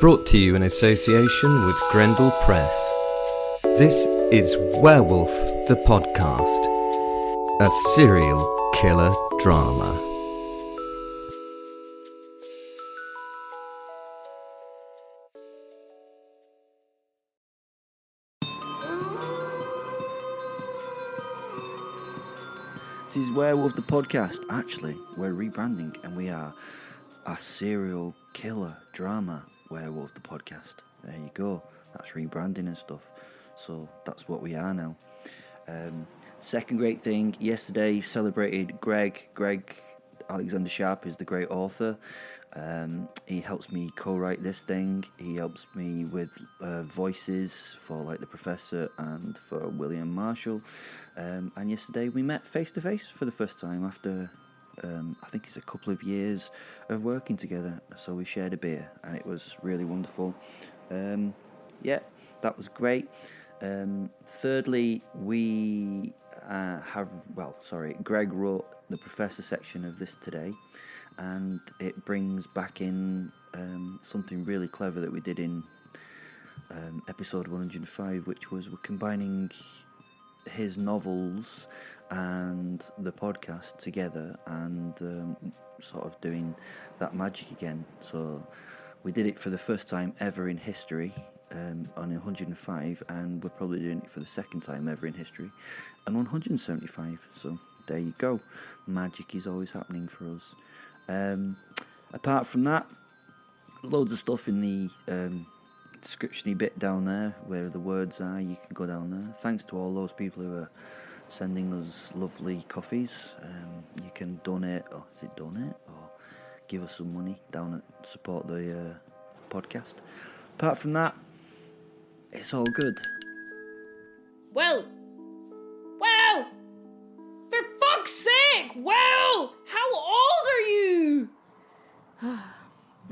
Brought to you in association with Grendel Press. This is Werewolf the Podcast, a serial killer drama. This is Werewolf the Podcast. Actually, we're rebranding and we are a serial killer drama, Werewolf the Podcast. There you go. That's rebranding and stuff. So that's what we are now. Second great thing, yesterday celebrated Greg Alexander Sharp is the great author. He helps me co-write this thing. He helps me with voices for like the Professor and for William Marshall. And yesterday we met face to face for the first time after I think it's a couple of years of working together. So we shared a beer and it was really wonderful. Yeah, that was great. Thirdly, we Greg wrote the Professor section of this today, and it brings back in something really clever that we did in episode 105, which was we're combining his novels and the podcast together and sort of doing that magic again. So we did it for the first time ever in history on 105, and we're probably doing it for the second time ever in history on 175. So there you go. Magic is always happening for us. Apart from that, loads of stuff in the description-y bit down there where the words are. You can go down there. Thanks to all those people who are sending us lovely coffees. You can donate, or give us some money down at support the podcast. Apart from that, it's all good. Well, for fuck's sake, how old are you?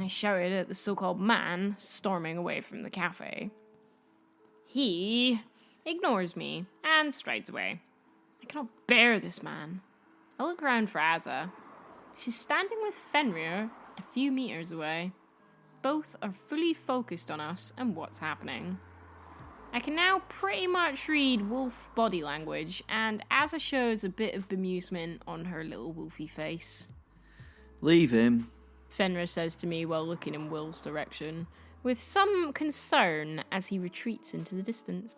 I shouted at the so-called man storming away from the cafe. He ignores me and strides away. I cannot bear this man. I look around for Asa. She's standing with Fenrir a few meters away. Both are fully focused on us and what's happening. I can now pretty much read wolf body language, and Asa shows a bit of bemusement on her little wolfy face. Leave him, Fenrir says to me while looking in Will's direction, with some concern as he retreats into the distance.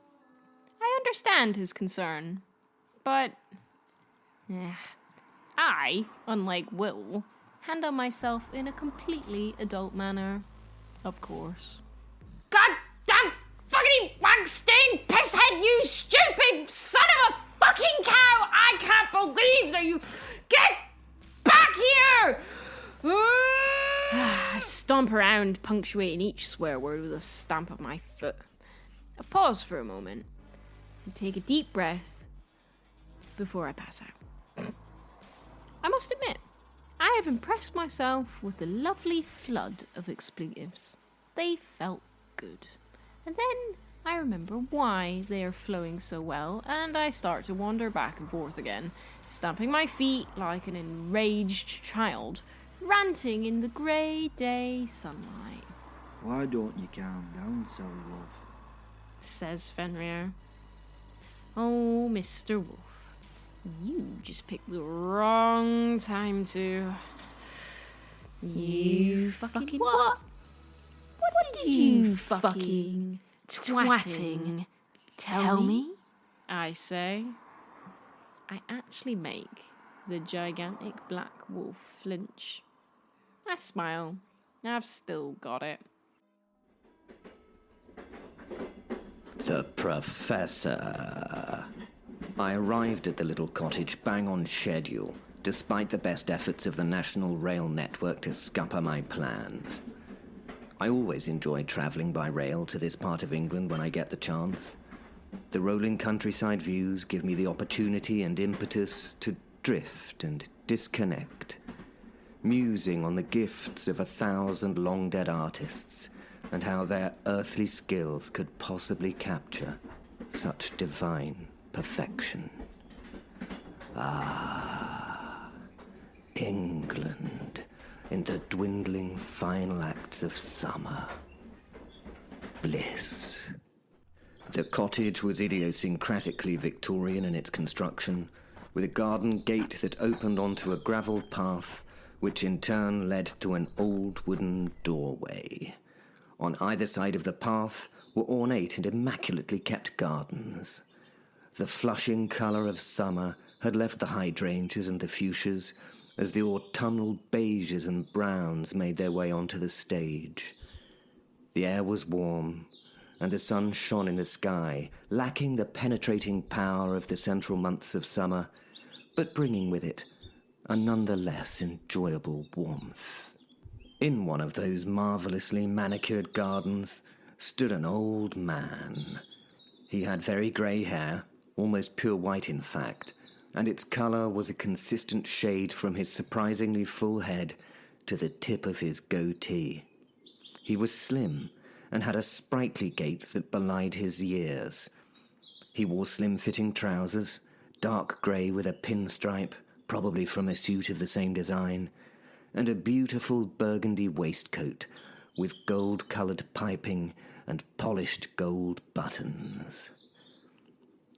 I understand his concern, but I, unlike Will, handle myself in a completely adult manner, of course. God damn fucking wag-stained pisshead, you stupid son of a fucking cow! I can't believe that you... Get back here! I stomp around, punctuating each swear word with a stamp of my foot. I pause for a moment and take a deep breath before I pass out. I must admit, I have impressed myself with the lovely flood of expletives. They felt good. And then I remember why they are flowing so well, and I start to wander back and forth again, stamping my feet like an enraged child, ranting in the grey day sunlight. Why don't you calm down, silly love? Says Fenrir. Oh, Mr. Wolf, you just picked the wrong time to... You fucking what? What did you fucking twatting tell me? I say. I actually make the gigantic black wolf flinch. I smile. I've still got it. The Professor. I arrived at the little cottage bang on schedule, despite the best efforts of the National Rail Network to scupper my plans. I always enjoy travelling by rail to this part of England when I get the chance. The rolling countryside views give me the opportunity and impetus to drift and disconnect, musing on the gifts of 1,000 long-dead artists and how their earthly skills could possibly capture such divine perfection. Ah, England in the dwindling final acts of summer. bliss. The cottage was idiosyncratically Victorian in its construction, with a garden gate that opened onto a gravel path, which in turn led to an old wooden doorway. On either side of the path were ornate and immaculately kept gardens. The flushing colour of summer had left the hydrangeas and the fuchsias, as the autumnal beiges and browns made their way onto the stage. The air was warm, and the sun shone in the sky, lacking the penetrating power of the central months of summer, but bringing with it a nonetheless enjoyable warmth. In one of those marvellously manicured gardens stood an old man. He had very grey hair, almost pure white in fact, and its colour was a consistent shade from his surprisingly full head to the tip of his goatee. He was slim and had a sprightly gait that belied his years. He wore slim-fitting trousers, dark grey with a pinstripe, probably from a suit of the same design, and a beautiful burgundy waistcoat with gold-coloured piping and polished gold buttons.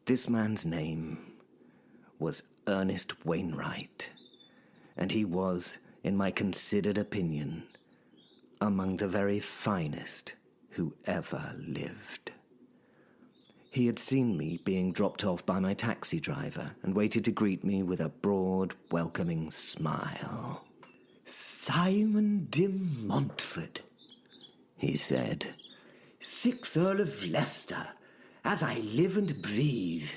This man's name was Ernest Wainwright, and he was, in my considered opinion, among the very finest who ever lived. He had seen me being dropped off by my taxi driver and waited to greet me with a broad, welcoming smile. "Simon de Montfort," he said, "6th Earl of Leicester, as I live and breathe.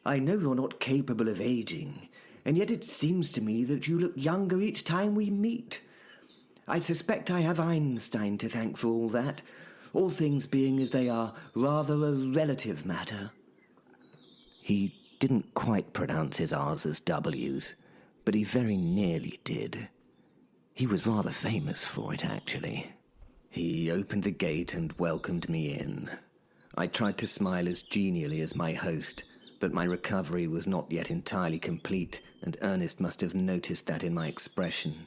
I know you're not capable of aging, and yet it seems to me that you look younger each time we meet. I suspect I have Einstein to thank for all that, all things being as they are rather a relative matter." He didn't quite pronounce his R's as W's, but he very nearly did. He was rather famous for it, actually. He opened the gate and welcomed me in. I tried to smile as genially as my host, but my recovery was not yet entirely complete, and Ernest must have noticed that in my expression.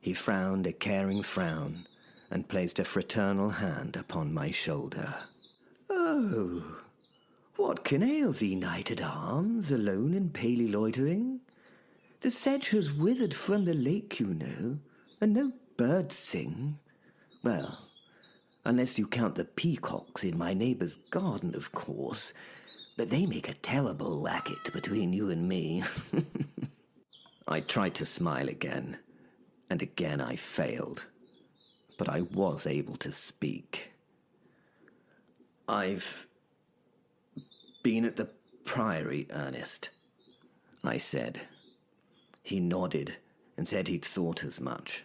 He frowned a caring frown and placed a fraternal hand upon my shoulder. "Oh, what can ail thee, knight-at-arms, alone and palely loitering? The sedge has withered from the lake, you know, and no birds sing. Well, unless you count the peacocks in my neighbour's garden, of course, but they make a terrible racket between you and me." I tried to smile again, and again I failed, but I was able to speak. "I've been at the Priory, Ernest," I said. He nodded and said he'd thought as much.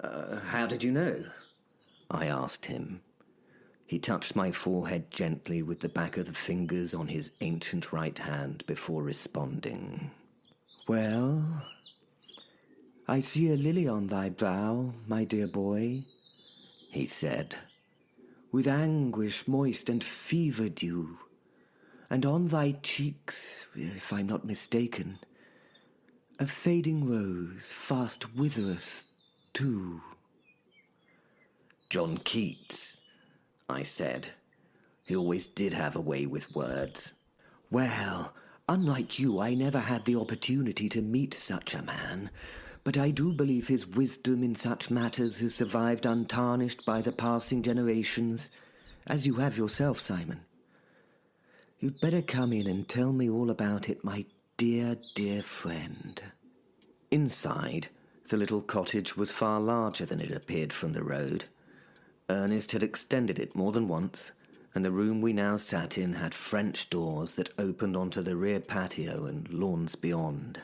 "How did you know?" I asked him. He touched my forehead gently with the back of the fingers on his ancient right hand before responding. "Well, I see a lily on thy brow, my dear boy," he said, "with anguish moist and fever dew, and on thy cheeks, if I'm not mistaken, a fading rose fast withereth too." "John Keats," I said. He always did have a way with words. "Well, unlike you, I never had the opportunity to meet such a man, but I do believe his wisdom in such matters has survived untarnished by the passing generations, as you have yourself, Simon. You'd better come in and tell me all about it, my dear, dear friend." Inside, the little cottage was far larger than it appeared from the road. Ernest had extended it more than once, and the room we now sat in had French doors that opened onto the rear patio and lawns beyond.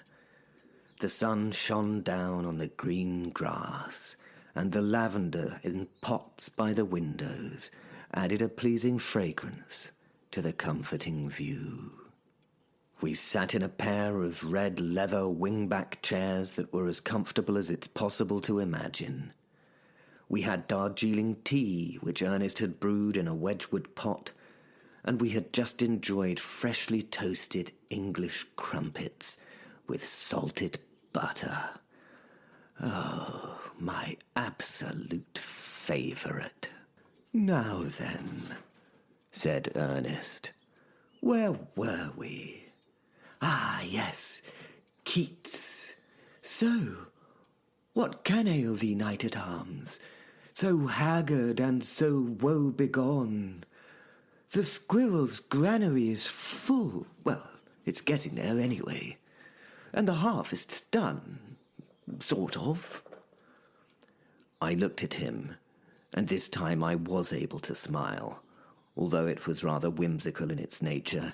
The sun shone down on the green grass, and the lavender in pots by the windows added a pleasing fragrance to the comforting view. We sat in a pair of red leather wingback chairs that were as comfortable as it's possible to imagine. We had Darjeeling tea, which Ernest had brewed in a Wedgwood pot, and we had just enjoyed freshly toasted English crumpets with salted butter. Oh, my absolute favourite. Now then, said Ernest, where were we? Ah, yes, Keats. So, what can ail thee, knight-at-arms, so haggard and so woe-begone? The squirrel's granary is full. Well, it's getting there anyway. And the harvest's done. Sort of. I looked at him, and this time I was able to smile, although it was rather whimsical in its nature.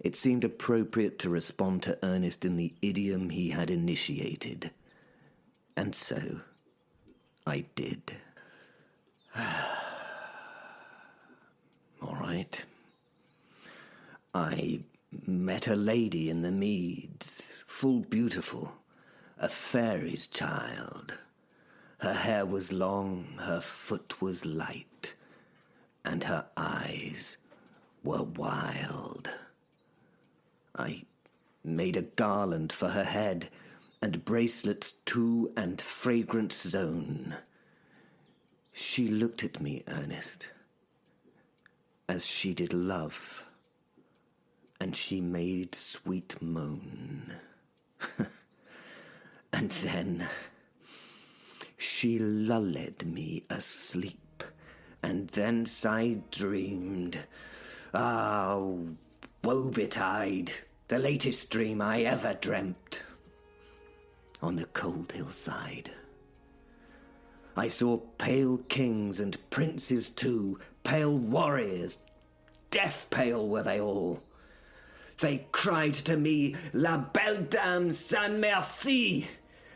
It seemed appropriate to respond to Ernest in the idiom he had initiated. And so, I did. All right. I met a lady in the meads, full beautiful, a fairy's child. Her hair was long, her foot was light, and her eyes were wild. I made a garland for her head, and bracelets too, and fragrant zone. She looked at me, Ernest, as she did love, and she made sweet moan. And then she lulled me asleep, and thence I dreamed. Ah, woe betide, the latest dream I ever dreamt. On the cold hillside, I saw pale kings and princes too, pale warriors, death pale were they all. They cried to me, La belle dame sans merci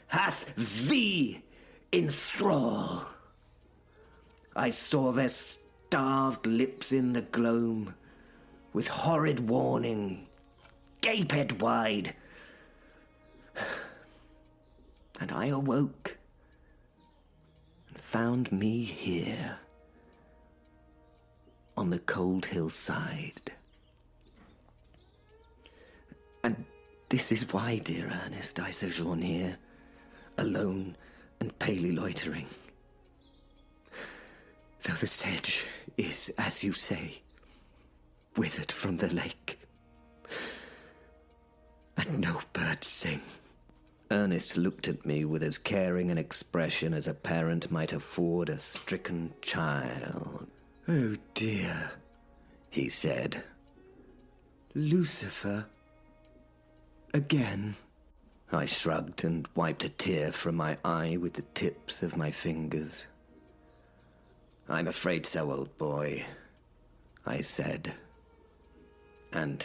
hath thee in thrall. I saw their starved lips in the gloam, with horrid warning, gaped wide. And I awoke, and found me here, on the cold hillside. And this is why, dear Ernest, I sojourn here, alone and palely loitering. Though the sedge is, as you say, withered from the lake, and no birds sing. Ernest looked at me with as caring an expression as a parent might afford a stricken child. Oh dear, he said. Lucifer? Again? I shrugged and wiped a tear from my eye with the tips of my fingers. I'm afraid so, old boy, I said. And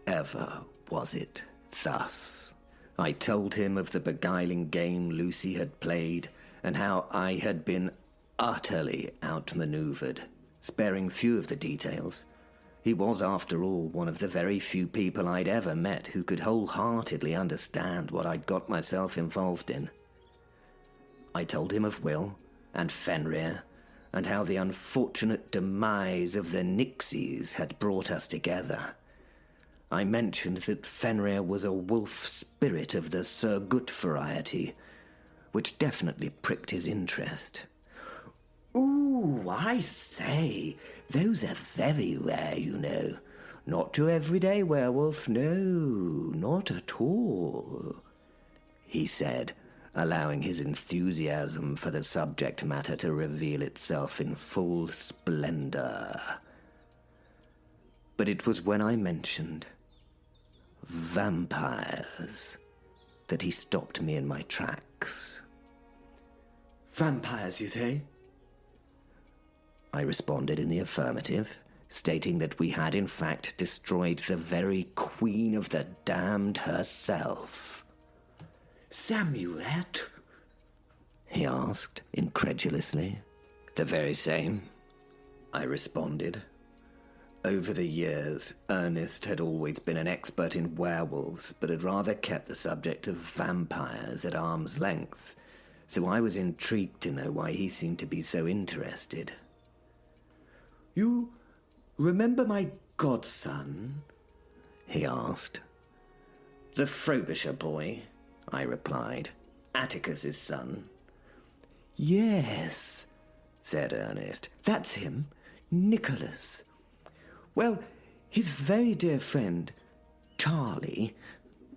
ever was it thus. I told him of the beguiling game Lucy had played, and how I had been utterly outmaneuvered, sparing few of the details. He was, after all, one of the very few people I'd ever met who could wholeheartedly understand what I'd got myself involved in. I told him of Will and Fenrir, and how the unfortunate demise of the Nixies had brought us together. I mentioned that Fenrir was a wolf spirit of the Surgut variety, which definitely pricked his interest. Ooh, I say, those are very rare, you know. Not your everyday werewolf, no, not at all, he said, allowing his enthusiasm for the subject matter to reveal itself in full splendor. But it was when I mentioned vampires that he stopped me in my tracks. Vampires, you say? I responded in the affirmative, stating that we had in fact destroyed the very Queen of the Damned herself. Samuette? He asked, incredulously. The very same, I responded. Over the years, Ernest had always been an expert in werewolves, but had rather kept the subject of vampires at arm's length, so I was intrigued to know why he seemed to be so interested. You remember my godson? He asked. The Frobisher boy, I replied. Atticus's son. Yes, said Ernest. That's him, Nicholas. Well, his very dear friend, Charlie,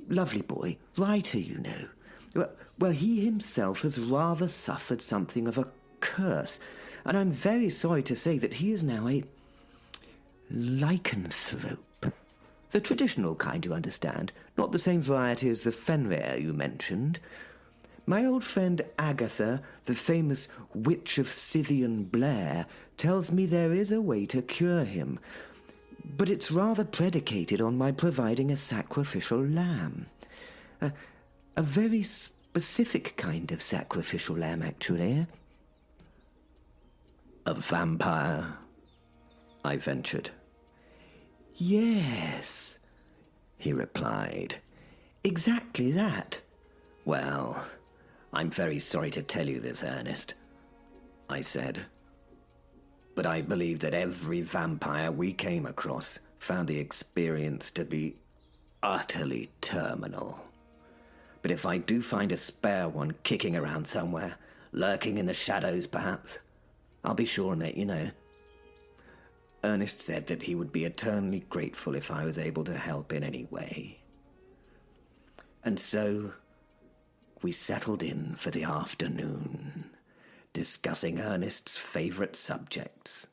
lovely boy, writer, you know. Well, he himself has rather suffered something of a curse, and I'm very sorry to say that he is now a lycanthrope. The traditional kind, you understand, not the same variety as the Fenrir you mentioned. My old friend Agatha, the famous witch of Scythian Blair, tells me there is a way to cure him, but it's rather predicated on my providing a sacrificial lamb. A very specific kind of sacrificial lamb, actually. A vampire, I ventured. Yes, he replied. Exactly that. Well, I'm very sorry to tell you this, Ernest, I said. But I believe that every vampire we came across found the experience to be utterly terminal. But if I do find a spare one kicking around somewhere, lurking in the shadows perhaps, I'll be sure and let you know. Ernest said that he would be eternally grateful if I was able to help in any way. And so we settled in for the afternoon, discussing Ernest's favourite subjects,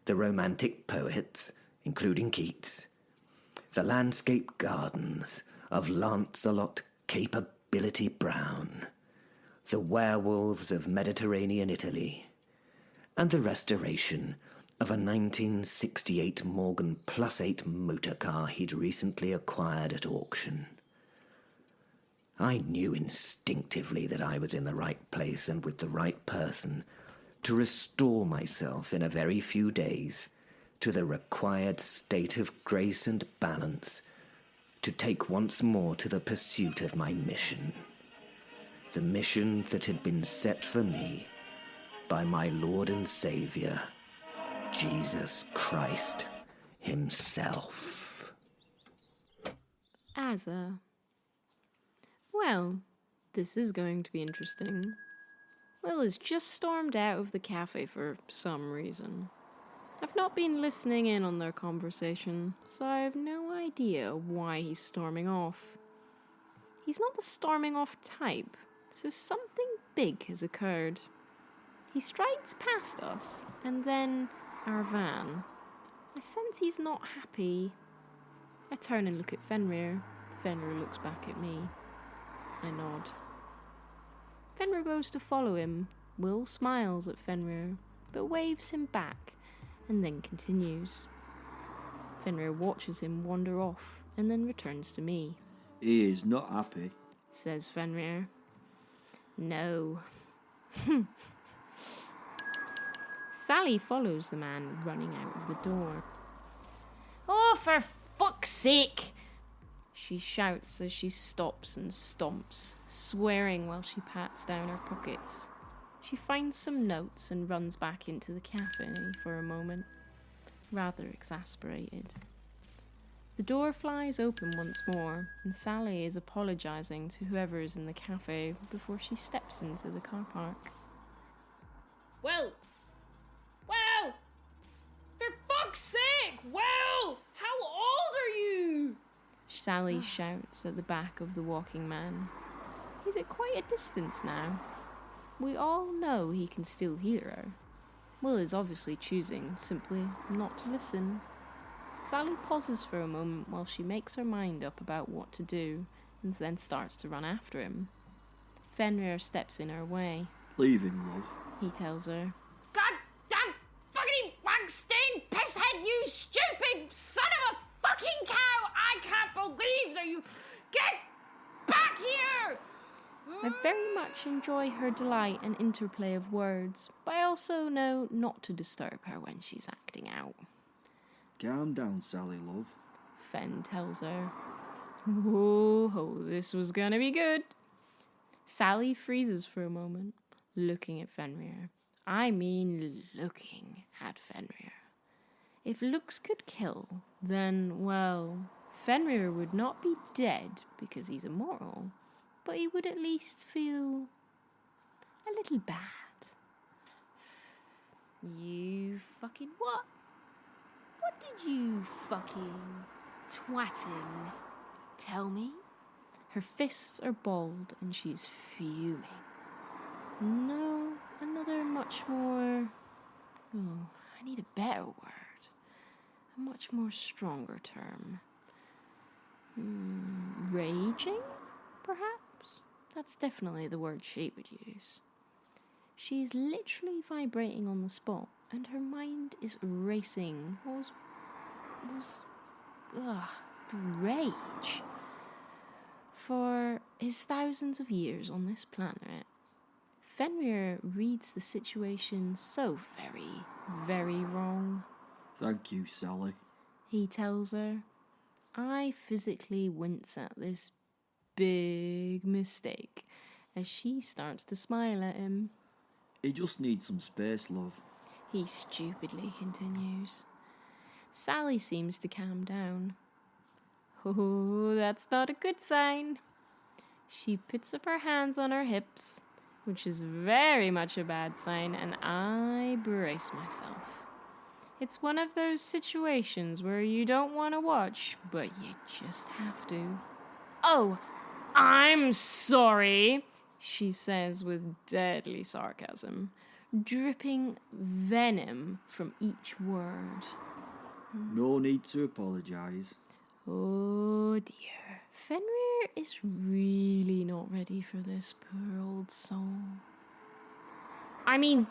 the romantic poets, including Keats, the landscape gardens of Lancelot Capability Brown, the werewolves of Mediterranean Italy, and the restoration of a 1968 Morgan +8 motor car he'd recently acquired at auction. I knew instinctively that I was in the right place and with the right person to restore myself in a very few days to the required state of grace and balance to take once more to the pursuit of my mission. The mission that had been set for me by my Lord and Saviour, Jesus Christ himself. Asa. Well, this is going to be interesting. Will has just stormed out of the cafe for some reason. I've not been listening in on their conversation, so I have no idea why he's storming off. He's not the storming off type, so something big has occurred. He strides past us, and then our van. I sense he's not happy. I turn and look at Fenrir. Fenrir looks back at me. I nod. Fenrir goes to follow him. Will smiles at Fenrir, but waves him back, and then continues. Fenrir watches him wander off, and then returns to me. He is not happy, Says Fenrir. No. Sally follows the man running out of the door. Oh, for fuck's sake! She shouts as she stops and stomps, swearing while she pats down her pockets. She finds some notes and runs back into the cafe for a moment, rather exasperated. The door flies open once more, and Sally is apologising to whoever is in the cafe before she steps into the car park. Well! For fuck's sake! Well! How old are you? Sally shouts at the back of the walking man. He's at quite a distance now. We all know he can still hear her. Will is obviously choosing simply not to listen. Sally pauses for a moment while she makes her mind up about what to do, and then starts to run after him. Fenrir steps in her way. Leave him, love. He tells her. Goddamn fucking wag-stained pisshead, you stupid son of a fucking cow! I can't believe that you... Get back here! I very much enjoy her delight and interplay of words, but I also know not to disturb her when she's acting out. Calm down, Sally, love. Fen tells her. Oh, this was gonna be good. Sally freezes for a moment, looking at Fenrir. I mean, looking at Fenrir. If looks could kill, then, well, Fenrir would not be dead because he's immortal, but he would at least feel a little bad. You fucking what? What did you fucking twatting tell me? Her fists are balled and she's fuming. No, another much more... Oh, I need a better word. A much more stronger term. Raging, perhaps? That's definitely the word she would use. She's literally vibrating on the spot, and her mind is racing. The rage. For his thousands of years on this planet, Fenrir reads the situation so very, very wrong. Thank you, Sally. He tells her. I physically wince at this big mistake as she starts to smile at him. He just needs some space, love. He stupidly continues. Sally seems to calm down. Oh, that's not a good sign. She puts up her hands on her hips, which is very much a bad sign, and I brace myself. It's one of those situations where you don't want to watch, but you just have to. Oh, I'm sorry, she says with deadly sarcasm, dripping venom from each word. No need to apologise. Oh dear. Fenrir is really not ready for this poor old soul. I mean,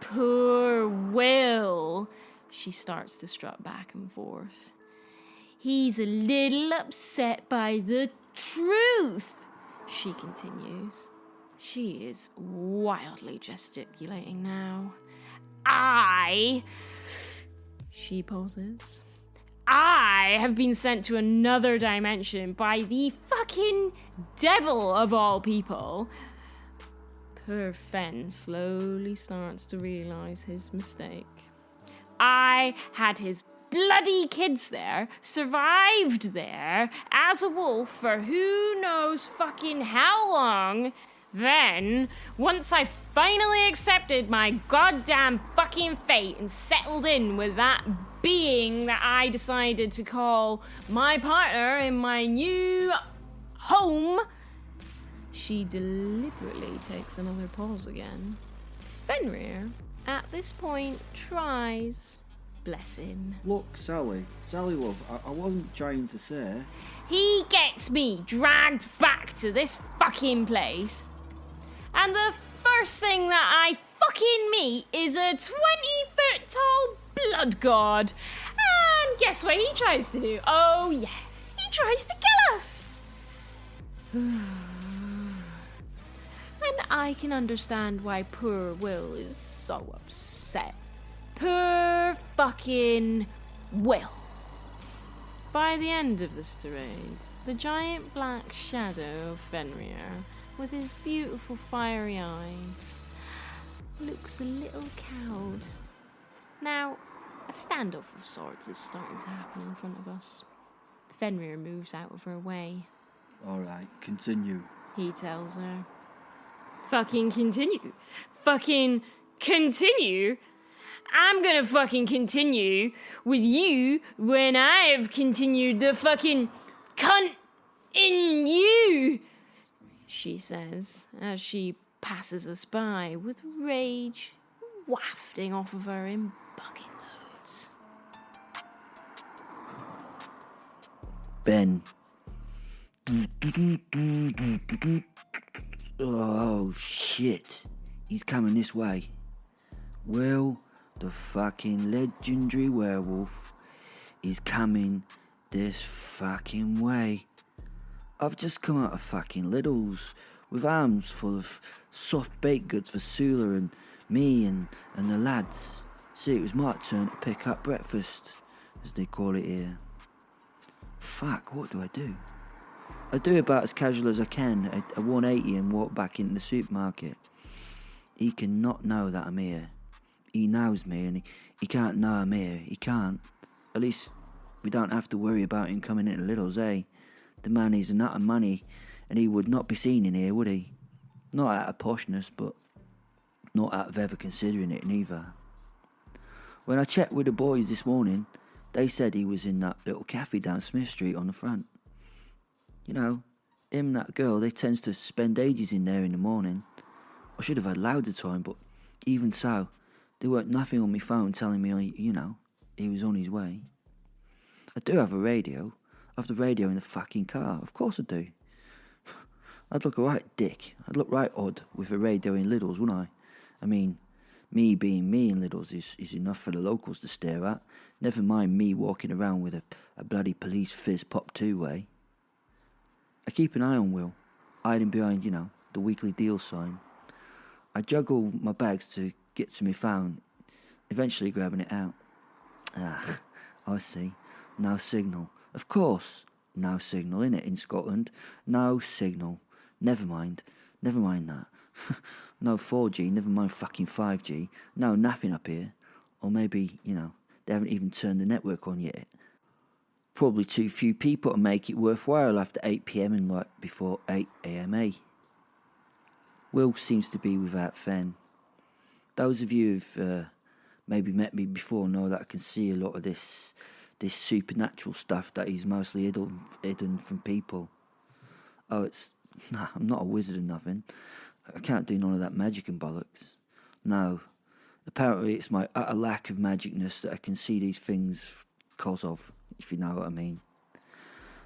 poor Will. She starts to strut back and forth. He's a little upset by the truth, she continues. She is wildly gesticulating now. She pauses. I have been sent to another dimension by the fucking devil of all people. Poor Fen slowly starts to realise his mistake. I had his bloody kids there, survived there, as a wolf for who knows fucking how long. Then, once I finally accepted my goddamn fucking fate and settled in with that being that I decided to call my partner in my new home, she deliberately takes another pause again. Fenrir, at this point, tries. Bless him. Look, Sally, love, I wasn't trying to say... He gets me dragged back to this fucking place, and the first thing that I fucking meet is a 20-foot tall blood god. And guess what he tries to do? Oh yeah, he tries to kill us. And I can understand why poor Will is so upset. Poor fucking Will. By the end of this tirade, the giant black shadow of Fenrir, with his beautiful fiery eyes, looks a little cowed. Now, a standoff of sorts is starting to happen in front of us. Fenrir moves out of her way. Alright, continue. He tells her. Fucking continue. Fucking continue? I'm gonna fucking continue with you when I've continued the fucking cunt in you, she says as she passes us by with rage wafting off of her in bucket loads. Ben. Oh shit. He's coming this way. Well, the fucking legendary werewolf is coming this fucking way. I've just come out of fucking Lidl's with arms full of soft baked goods for Soula and me and the lads. See, it was my turn to pick up breakfast, as they call it here. Fuck, what do? I do about as casual as I can, a 180 and walk back into the supermarket. He cannot know that I'm here. He knows me and he can't know I'm here. He can't. At least we don't have to worry about him coming into Lidl's, eh? The man is a nut of money and he would not be seen in here, would he? Not out of poshness, but Not out of ever considering it neither. When I checked with the boys this morning, they said he was in that little cafe down Smith Street on the front. You know, him and that girl, they tends to spend ages in there in the morning. I should have had louder time, but even so, there weren't nothing on my phone telling me, he was on his way. I do have a radio. I have the radio in the fucking car. Of course I do. I'd look a right dick. I'd look right odd with a radio in Lidl's, wouldn't I? I mean, me being me in Lidl's is enough for the locals to stare at. Never mind me walking around with a bloody police fizz pop two-way. I keep an eye on Will, hiding behind, the weekly deal sign. I juggle my bags to get to my phone, eventually grabbing it out. Ah, I see. No signal. Of course, no signal, innit, in Scotland? No signal. Never mind that. No 4G, never mind fucking 5G. No, nothing up here. Or maybe, they haven't even turned the network on yet. Probably too few people to make it worthwhile after 8 PM and before 8 AM. Will seems to be without Fen. Those of you who've maybe met me before know that I can see a lot of this supernatural stuff that is mostly hidden from people. I'm not a wizard or nothing. I can't do none of that magic and bollocks. No. Apparently it's my utter lack of magicness that I can see these things cause of, if you know what I mean.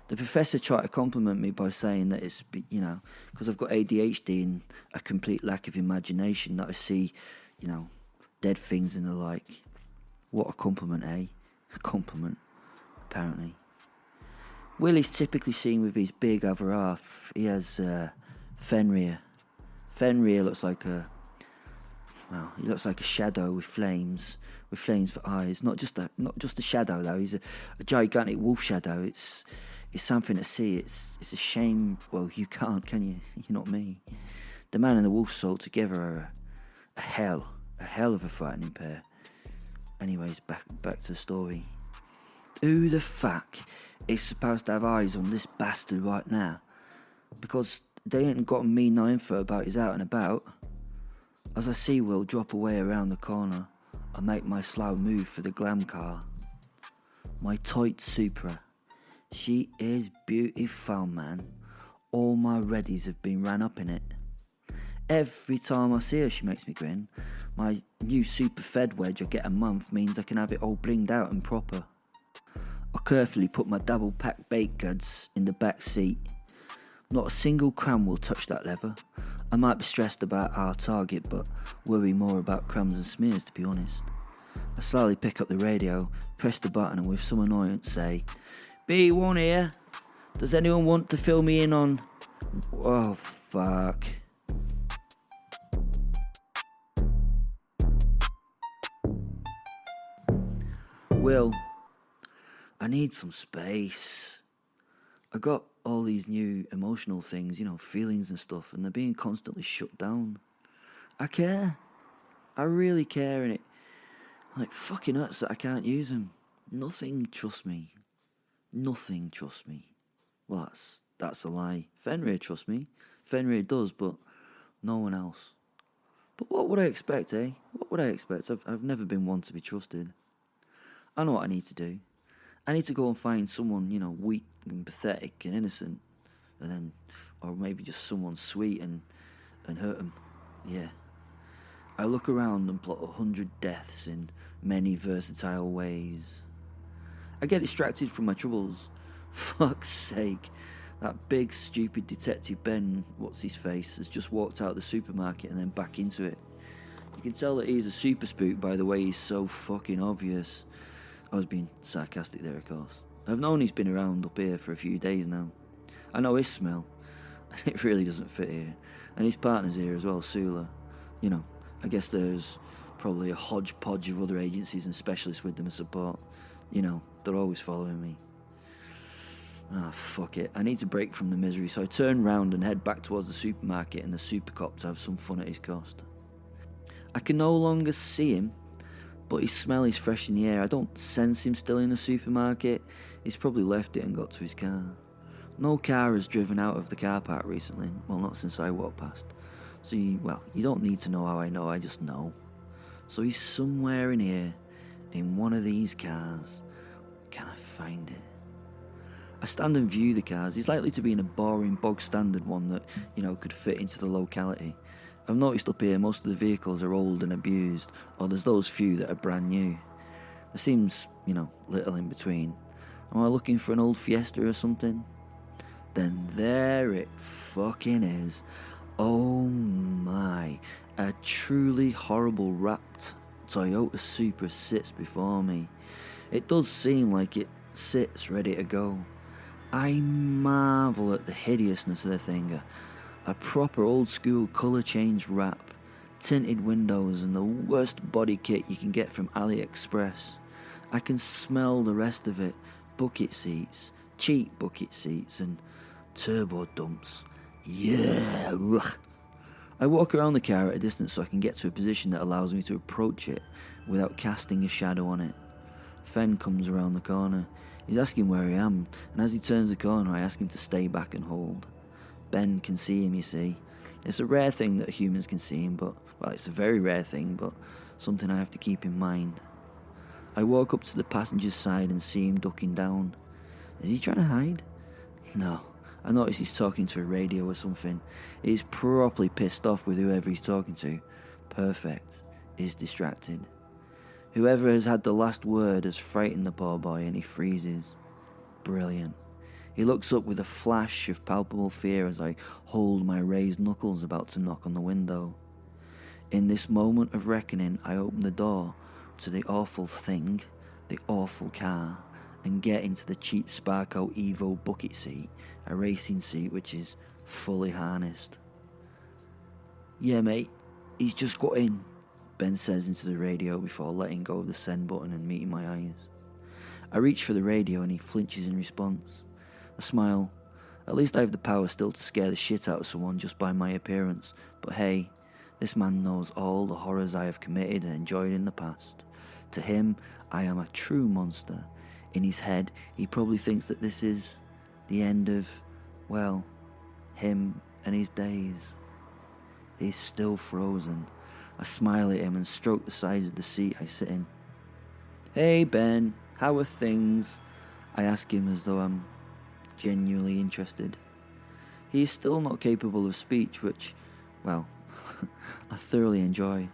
The professor tried to compliment me by saying that it's, because I've got ADHD and a complete lack of imagination, that I see, dead things and the like. What a compliment, eh? A compliment, apparently. Will is typically seen with his big other half. He has Fenrir. Fenrir looks like a shadow with flames for eyes. Not just a shadow though. He's a gigantic wolf shadow. It's something to see. It's a shame. Well, you can't, can you? You're not me. The man and the wolf soul together are a hell of a frightening pair. Anyways, back to the story. Who the fuck is supposed to have eyes on this bastard right now? Because they ain't got me no info about he's out and about. As I see Will drop away around the corner, I make my slow move for the glam car. My tight Supra. She is beautiful, man. All my readies have been ran up in it. Every time I see her, she makes me grin. My new super fed wedge I get a month means I can have it all blinged out and proper. I carefully put my double packed baked goods in the back seat. Not a single cram will touch that lever. I might be stressed about our target, but worry more about crumbs and smears, to be honest. I slowly pick up the radio, press the button, and with some annoyance say, B1 here. Does anyone want to fill me in on... Oh, fuck. Will, I need some space. I got all these new emotional things, feelings and stuff, and they're being constantly shut down. I care. I really care, and it fucking hurts that I can't use them. Nothing trusts me. Nothing trusts me. Well, that's a lie. Fenrir trusts me. Fenrir does, but no one else. But what would I expect, eh? What would I expect? I've never been one to be trusted. I know what I need to do. I need to go and find someone, weak and pathetic and innocent, and then, or maybe just someone sweet and hurt them. Yeah. I look around and plot 100 deaths in many versatile ways. I get distracted from my troubles. Fuck's sake. That big, stupid detective Ben, what's-his-face, has just walked out of the supermarket and then back into it. You can tell that he's a super spook by the way he's so fucking obvious. I was being sarcastic there, of course. I've known he's been around up here for a few days now. I know his smell, and it really doesn't fit here. And his partner's here as well, Soula. I guess there's probably a hodgepodge of other agencies and specialists with them as support. They're always following me. Fuck it. I need to break from the misery, so I turn round and head back towards the supermarket and the super cop to have some fun at his cost. I can no longer see him, but his smell is fresh in the air. I don't sense him still in the supermarket. He's probably left it and got to his car. No car has driven out of the car park recently. Well, not since I walked past. So, you don't need to know how I know, I just know. So he's somewhere in here, in one of these cars. Can I find it? I stand and view the cars. He's likely to be in a boring, bog-standard one that, could fit into the locality. I've noticed up here most of the vehicles are old and abused, or there's those few that are brand new. There seems, little in between. Am I looking for an old Fiesta or something? Then there it fucking is. Oh my, a truly horrible wrapped Toyota Supra sits before me. It does seem like it sits ready to go. I marvel at the hideousness of the thing. A proper old school colour change wrap, tinted windows and the worst body kit you can get from AliExpress. I can smell the rest of it. Bucket seats, cheap bucket seats and turbo dumps. Yeah. Ugh. I walk around the car at a distance so I can get to a position that allows me to approach it without casting a shadow on it. Fen comes around the corner. He's asking where I am, and as he turns the corner I ask him to stay back and hold. Ben can see him, you see. It's a rare thing that humans can see him, it's a very rare thing, but something I have to keep in mind. I walk up to the passenger's side and see him ducking down. Is he trying to hide? No. I notice he's talking to a radio or something. He's properly pissed off with whoever he's talking to. Perfect. He's distracted. Whoever has had the last word has frightened the poor boy and he freezes. Brilliant. He looks up with a flash of palpable fear as I hold my raised knuckles about to knock on the window. In this moment of reckoning, I open the door to the awful thing, the awful car, and get into the cheap Sparko Evo bucket seat, a racing seat which is fully harnessed. Yeah, mate, he's just got in, Ben says into the radio before letting go of the send button and meeting my eyes. I reach for the radio and he flinches in response. I smile. At least I have the power still to scare the shit out of someone just by my appearance, but hey, this man knows all the horrors I have committed and enjoyed in the past. To him, I am a true monster. In his head, he probably thinks that this is the end of, him and his days. He's still frozen. I smile at him and stroke the sides of the seat I sit in. Hey Ben, how are things? I ask him as though I'm genuinely interested. He is still not capable of speech, which, I thoroughly enjoy.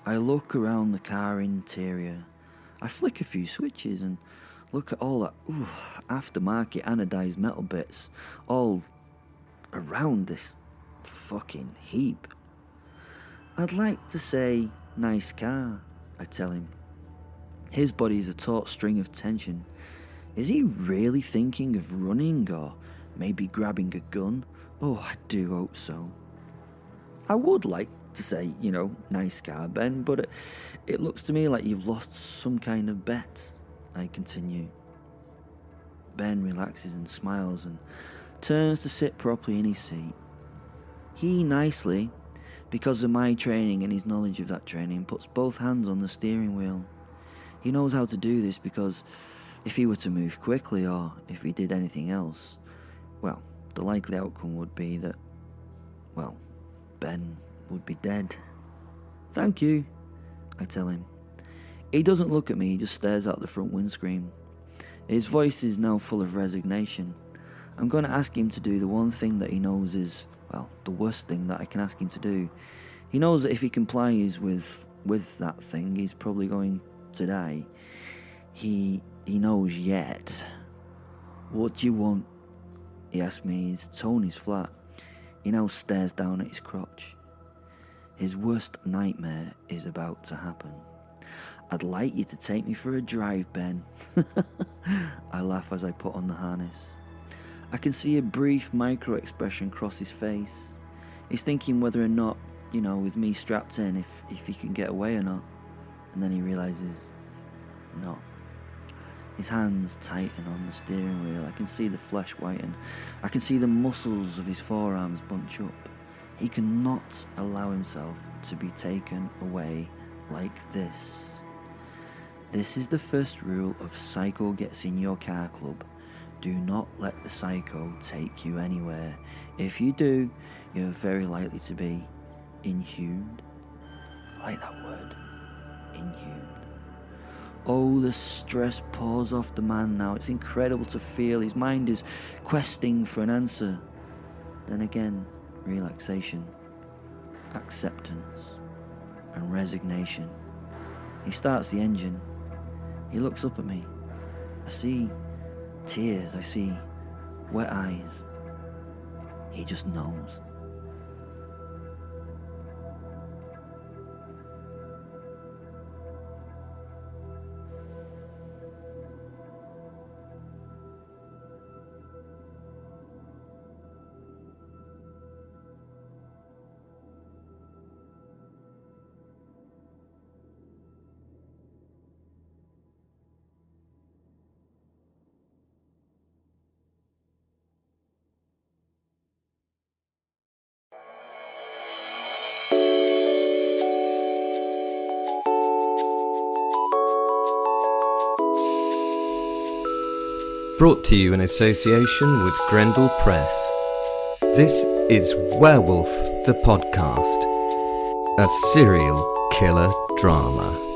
I look around the car interior. I flick a few switches and look at all that aftermarket anodized metal bits all around this fucking heap. I'd like to say nice car, I tell him. His body is a taut string of tension. Is he really thinking of running or maybe grabbing a gun? Oh, I do hope so. I would like to say, nice car, Ben, but it looks to me like you've lost some kind of bet, I continue. Ben relaxes and smiles and turns to sit properly in his seat. He nicely, because of my training and his knowledge of that training, puts both hands on the steering wheel. He knows how to do this because if he were to move quickly or if he did anything else, the likely outcome would be that, Ben would be dead. Thank you, I tell him. He doesn't look at me, he just stares out the front windscreen. His voice is now full of resignation. I'm going to ask him to do the one thing that he knows is, the worst thing that I can ask him to do. He knows that if he complies with that thing, he's probably going to die. He knows yet. What do you want? He asks me. His tone is flat. He now stares down at his crotch. His worst nightmare is about to happen. I'd like you to take me for a drive, Ben. I laugh as I put on the harness. I can see a brief micro-expression cross his face. He's thinking whether or not, with me strapped in, if he can get away or not. And then he realises, not. His hands tighten on the steering wheel. I can see the flesh whiten. I can see the muscles of his forearms bunch up. He cannot allow himself to be taken away like this. This is the first rule of Psycho Gets in Your Car Club. Do not let the psycho take you anywhere. If you do, you're very likely to be inhumed. I like that word, inhumed. Oh, the stress pours off the man now. It's incredible to feel. His mind is questing for an answer. Then again, relaxation, acceptance, and resignation. He starts the engine. He looks up at me. I see tears. I see wet eyes. He just knows. Brought to you in association with Grendel Press. This is Werewolf the Podcast, a serial killer drama.